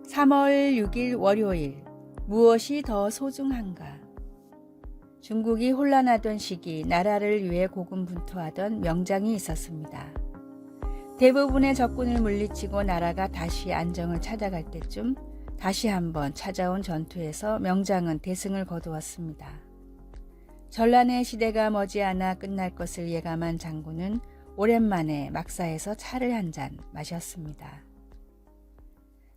3월 6일 월요일, 무엇이 더 소중한가? 중국이 혼란하던 시기 나라를 위해 고군분투하던 명장이 있었습니다. 대부분의 적군을 물리치고 나라가 다시 안정을 찾아갈 때쯤 다시 한번 찾아온 전투에서 명장은 대승을 거두었습니다. 전란의 시대가 머지않아 끝날 것을 예감한 장군은 오랜만에 막사에서 차를 한 잔 마셨습니다.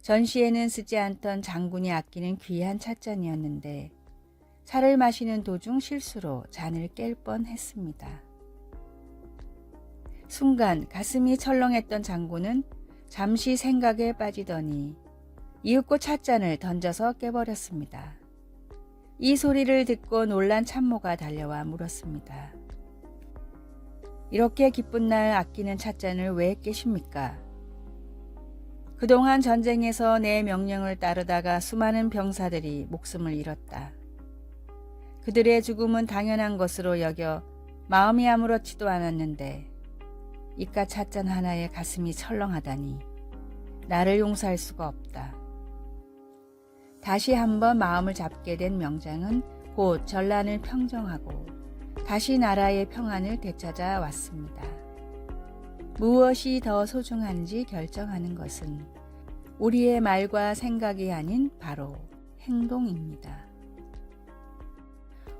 전시에는 쓰지 않던 장군이 아끼는 귀한 찻잔이었는데 차를 마시는 도중 실수로 잔을 깰 뻔했습니다. 순간 가슴이 철렁했던 장군은 잠시 생각에 빠지더니 이윽고 찻잔을 던져서 깨버렸습니다. 이 소리를 듣고 놀란 참모가 달려와 물었습니다. 이렇게 기쁜 날 아끼는 찻잔을 왜 깨십니까? 그동안 전쟁에서 내 명령을 따르다가 수많은 병사들이 목숨을 잃었다. 그들의 죽음은 당연한 것으로 여겨 마음이 아무렇지도 않았는데 이깟 찻잔 하나에 가슴이 철렁하다니 나를 용서할 수가 없다. 다시 한번 마음을 잡게 된 명장은 곧 전란을 평정하고 다시 나라의 평안을 되찾아 왔습니다. 무엇이 더 소중한지 결정하는 것은 우리의 말과 생각이 아닌 바로 행동입니다.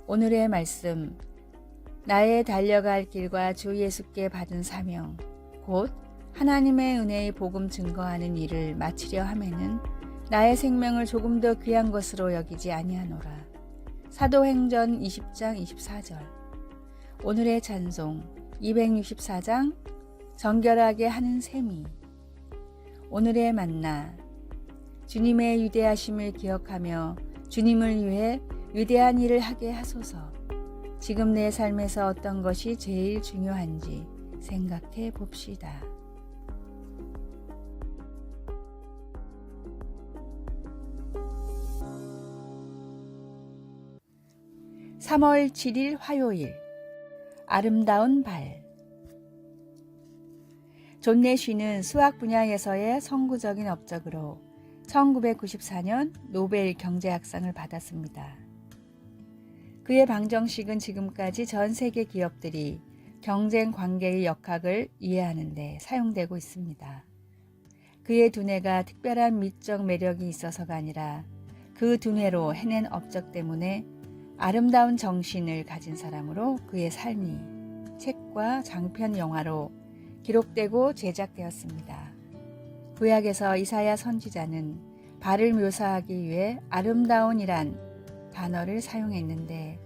오늘의 말씀, 나의 달려갈 길과 주 예수께 받은 사명, 곧 하나님의 은혜의 복음 증거하는 일을 마치려 하면은 나의 생명을 조금 더 귀한 것으로 여기지 아니하노라. 사도행전 20장 24절. 오늘의 찬송 264장 정결하게 하는 셈이. 오늘의 만나, 주님의 위대하심을 기억하며 주님을 위해 위대한 일을 하게 하소서. 지금 내 삶에서 어떤 것이 제일 중요한지 생각해 봅시다. 3월 7일 화요일, 아름다운 발. 존 내쉬는 수학 분야에서의 선구적인 업적으로 1994년 노벨 경제학상을 받았습니다. 그의 방정식은 지금까지 전 세계 기업들이 경쟁 관계의 역학을 이해하는 데 사용되고 있습니다. 그의 두뇌가 특별한 미적 매력이 있어서가 아니라 그 두뇌로 해낸 업적 때문에 아름다운 정신을 가진 사람으로 그의 삶이 책과 장편 영화로 기록되고 제작되었습니다. 구약에서 이사야 선지자는 발을 묘사하기 위해 아름다운이란 단어를 사용했는데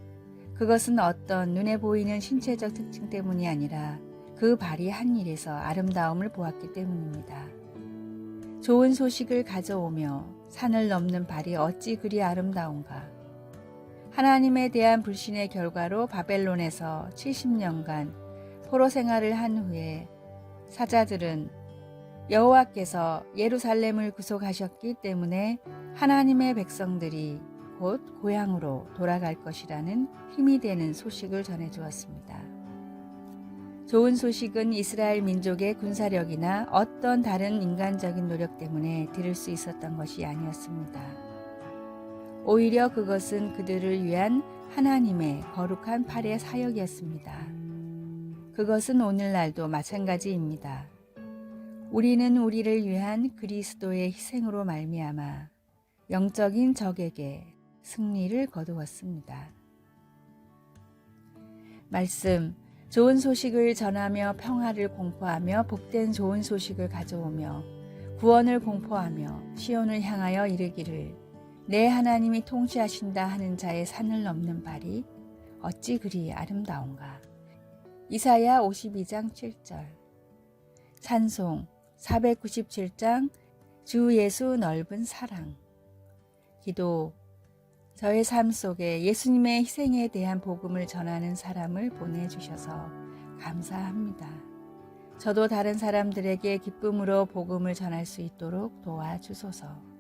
그것은 어떤 눈에 보이는 신체적 특징 때문이 아니라 그 발이 한 일에서 아름다움을 보았기 때문입니다. 좋은 소식을 가져오며 산을 넘는 발이 어찌 그리 아름다운가. 하나님에 대한 불신의 결과로 바벨론에서 70년간 포로 생활을 한 후에 사자들은 여호와께서 예루살렘을 구속하셨기 때문에 하나님의 백성들이 곧 고향으로 돌아갈 것이라는 힘이 되는 소식을 전해주었습니다. 좋은 소식은 이스라엘 민족의 군사력이나 어떤 다른 인간적인 노력 때문에 들을 수 있었던 것이 아니었습니다. 오히려 그것은 그들을 위한 하나님의 거룩한 팔의 사역이었습니다. 그것은 오늘날도 마찬가지입니다. 우리는 우리를 위한 그리스도의 희생으로 말미암아 영적인 적에게 승리를 거두었습니다. 말씀, 좋은 소식을 전하며 평화를 공포하며 복된 좋은 소식을 가져오며 구원을 공포하며 시온을 향하여 이르기를 내 하나님이 통치하신다 하는 자의 산을 넘는 발이 어찌 그리 아름다운가. 이사야 52장 7절. 찬송 497장 주 예수 넓은 사랑. 기도, 저의 삶 속에 예수님의 희생에 대한 복음을 전하는 사람을 보내주셔서 감사합니다. 저도 다른 사람들에게 기쁨으로 복음을 전할 수 있도록 도와주소서.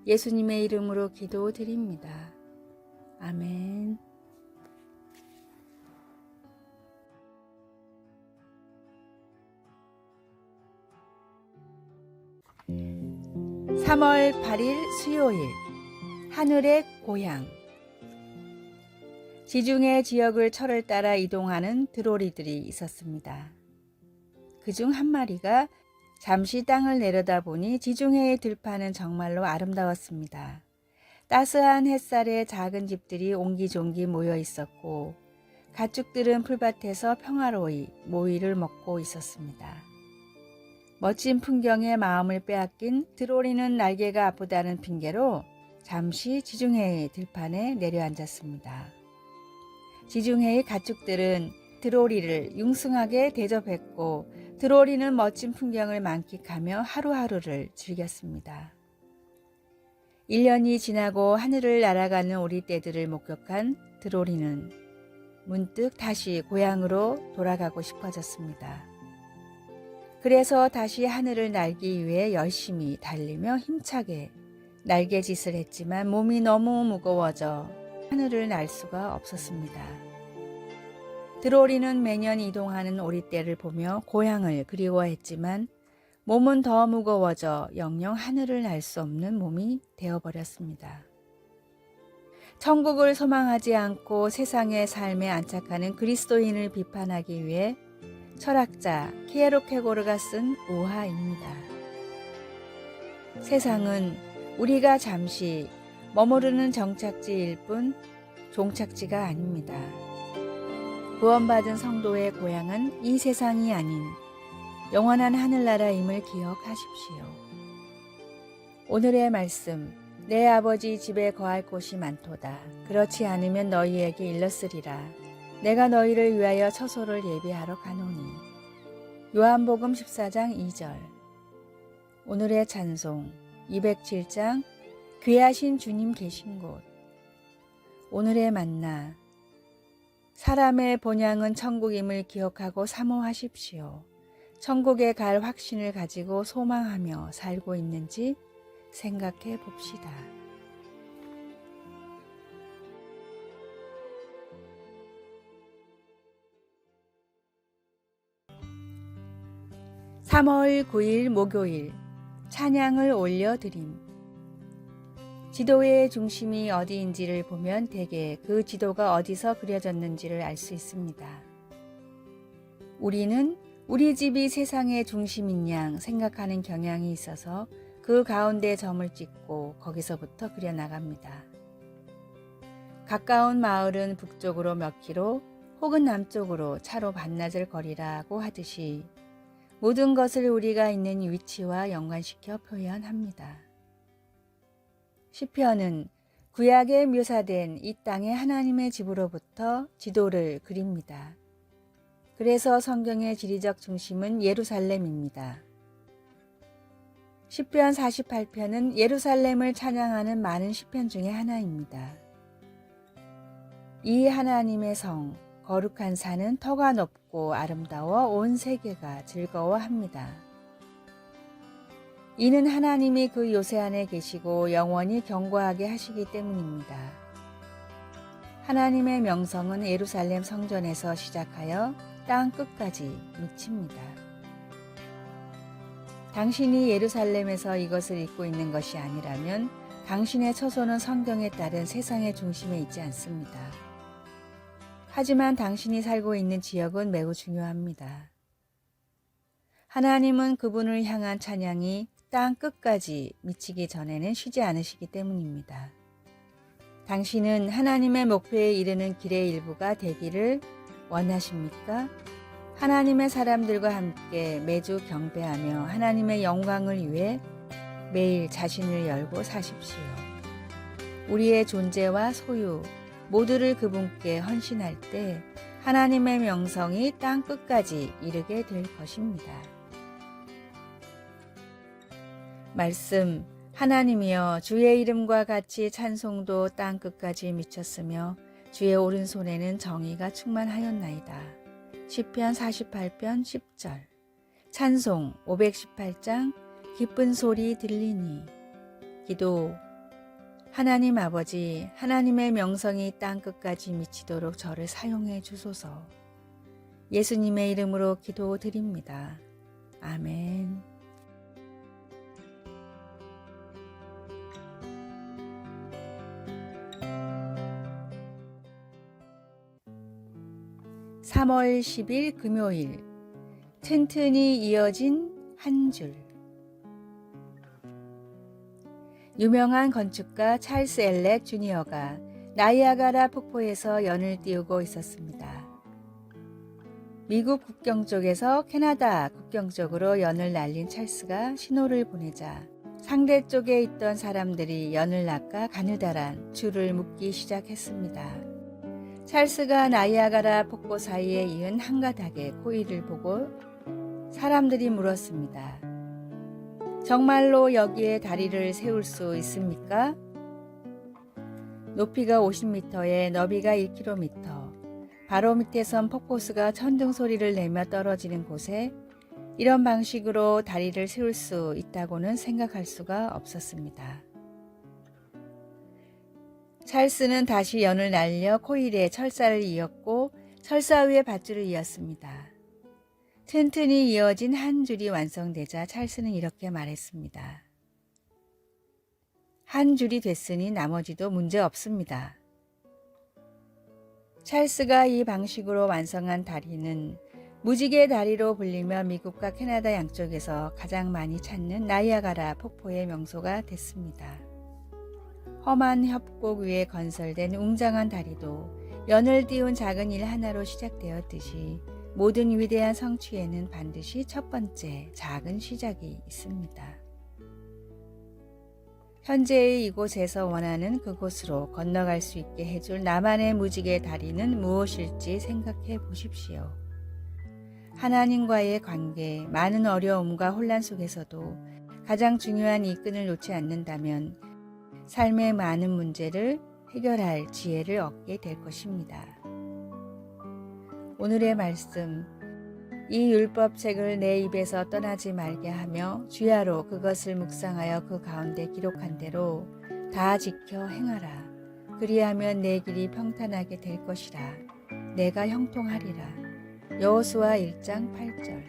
예수님의 이름으로 기도드립니다. 아멘. 3월 8일 수요일 하늘의 고향. 지중해 지역을 철을 따라 이동하는 드로리들이 있었습니다. 그중 한 마리가 잠시 땅을 내려다보니 지중해의 들판은 정말로 아름다웠습니다. 따스한 햇살에 작은 집들이 옹기종기 모여 있었고 가축들은 풀밭에서 평화로이 모이를 먹고 있었습니다. 멋진 풍경에 마음을 빼앗긴 드로리는 날개가 아프다는 핑계로 잠시 지중해의 들판에 내려앉았습니다. 지중해의 가축들은 드로리를 융숭하게 대접했고 드로리는 멋진 풍경을 만끽하며 하루하루를 즐겼습니다. 1년이 지나고 하늘을 날아가는 오리떼들을 목격한 드로리는 문득 다시 고향으로 돌아가고 싶어졌습니다. 그래서 다시 하늘을 날기 위해 열심히 달리며 힘차게 날개짓을 했지만 몸이 너무 무거워져 하늘을 날 수가 없었습니다. 드로리는 매년 이동하는 오리떼를 보며 고향을 그리워했지만 몸은 더 무거워져 영영 하늘을 날 수 없는 몸이 되어버렸습니다. 천국을 소망하지 않고 세상의 삶에 안착하는 그리스도인을 비판하기 위해 철학자 키에로케고르가 쓴 우화입니다. 세상은 우리가 잠시 머무르는 정착지일 뿐 종착지가 아닙니다. 구원받은 성도의 고향은 이 세상이 아닌 영원한 하늘나라임을 기억하십시오. 오늘의 말씀, 내 아버지 집에 거할 곳이 많도다. 그렇지 않으면 너희에게 일렀으리라. 내가 너희를 위하여 처소를 예비하러 가노니. 요한복음 14장 2절. 오늘의 찬송 207장 귀하신 주님 계신 곳. 오늘의 만나 사람의 본향은 천국임을 기억하고 사모하십시오. 천국에 갈 확신을 가지고 소망하며 살고 있는지 생각해 봅시다. (3월 9일) 목요일 찬양을 올려드림. 지도의 중심이 어디인지를 보면 대개 그 지도가 어디서 그려졌는지를 알 수 있습니다. 우리는 우리 집이 세상의 중심인 양 생각하는 경향이 있어서 그 가운데 점을 찍고 거기서부터 그려나갑니다. 가까운 마을은 북쪽으로 몇 킬로 혹은 남쪽으로 차로 반나절 거리라고 하듯이 모든 것을 우리가 있는 위치와 연관시켜 표현합니다. 시편은 구약에 묘사된 이 땅의 하나님의 집으로부터 지도를 그립니다. 그래서 성경의 지리적 중심은 예루살렘입니다. 시편 48편은 예루살렘을 찬양하는 많은 시편 중에 하나입니다. 이 하나님의 성, 거룩한 산은 터가 높고 아름다워 온 세계가 즐거워합니다. 이는 하나님이 그 요새 안에 계시고 영원히 경고하게 하시기 때문입니다. 하나님의 명성은 예루살렘 성전에서 시작하여 땅 끝까지 미칩니다. 당신이 예루살렘에서 이것을 읽고 있는 것이 아니라면 당신의 처소는 성경에 따른 세상의 중심에 있지 않습니다. 하지만 당신이 살고 있는 지역은 매우 중요합니다. 하나님은 그분을 향한 찬양이 땅 끝까지 미치기 전에는 쉬지 않으시기 때문입니다. 당신은 하나님의 목표에 이르는 길의 일부가 되기를 원하십니까? 하나님의 사람들과 함께 매주 경배하며 하나님의 영광을 위해 매일 자신을 열고 사십시오. 우리의 존재와 소유 모두를 그분께 헌신할 때 하나님의 명성이 땅 끝까지 이르게 될 것입니다. 말씀, 하나님이여 주의 이름과 같이 찬송도 땅 끝까지 미쳤으며 주의 오른손에는 정의가 충만하였나이다. 시편 48편 10절. 찬송 518장 기쁜 소리 들리니. 기도. 하나님 아버지, 하나님의 명성이 땅 끝까지 미치도록 저를 사용해 주소서. 예수님의 이름으로 기도드립니다. 아멘. 3월 10일 금요일 튼튼히 이어진 한 줄. 유명한 건축가 찰스 엘렛 주니어가 나이아가라 폭포에서 연을 띄우고 있었습니다. 미국 국경 쪽에서 캐나다 국경 쪽으로 연을 날린 찰스가 신호를 보내자 상대 쪽에 있던 사람들이 연을 낚아 가느다란 줄을 묶기 시작했습니다. 찰스가 나이아가라 폭포 사이에 이은 한 가닥의 코일을 보고 사람들이 물었습니다. 정말로 여기에 다리를 세울 수 있습니까? 높이가 50m에 너비가 1km, 바로 밑에선 폭포수가 천둥 소리를 내며 떨어지는 곳에 이런 방식으로 다리를 세울 수 있다고는 생각할 수가 없었습니다. 찰스는 다시 연을 날려 코일에 철사를 이었고 철사 위에 밧줄을 이었습니다. 튼튼히 이어진 한 줄이 완성되자 찰스는 이렇게 말했습니다. 한 줄이 됐으니 나머지도 문제 없습니다. 찰스가 이 방식으로 완성한 다리는 무지개 다리로 불리며 미국과 캐나다 양쪽에서 가장 많이 찾는 나이아가라 폭포의 명소가 됐습니다. 험한 협곡 위에 건설된 웅장한 다리도 연을 띄운 작은 일 하나로 시작되었듯이 모든 위대한 성취에는 반드시 첫 번째 작은 시작이 있습니다. 현재의 이곳에서 원하는 그곳으로 건너갈 수 있게 해줄 나만의 무지개 다리는 무엇일지 생각해 보십시오. 하나님과의 관계, 많은 어려움과 혼란 속에서도 가장 중요한 이 끈을 놓지 않는다면 삶의 많은 문제를 해결할 지혜를 얻게 될 것입니다. 오늘의 말씀, 이 율법책을 내 입에서 떠나지 말게 하며 주야로 그것을 묵상하여 그 가운데 기록한 대로 다 지켜 행하라. 그리하면 내 길이 평탄하게 될 것이라. 내가 형통하리라. 여호수아 1장 8절.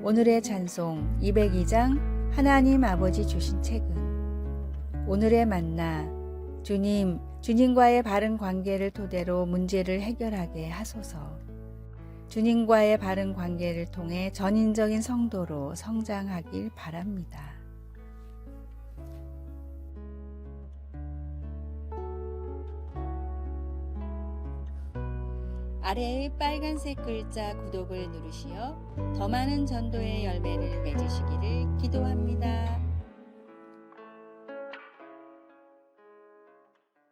오늘의 찬송 202장 하나님 아버지 주신 책은 오늘의 만나 주님과의 바른 관계를 토대로 문제를 해결하게 하소서. 주님과의 바른 관계를 통해 전인적인 성도로 성장하길 바랍니다. 아래의 빨간색 글자 구독을 누르시어 더 많은 전도의 열매를 맺으시기를 기도합니다.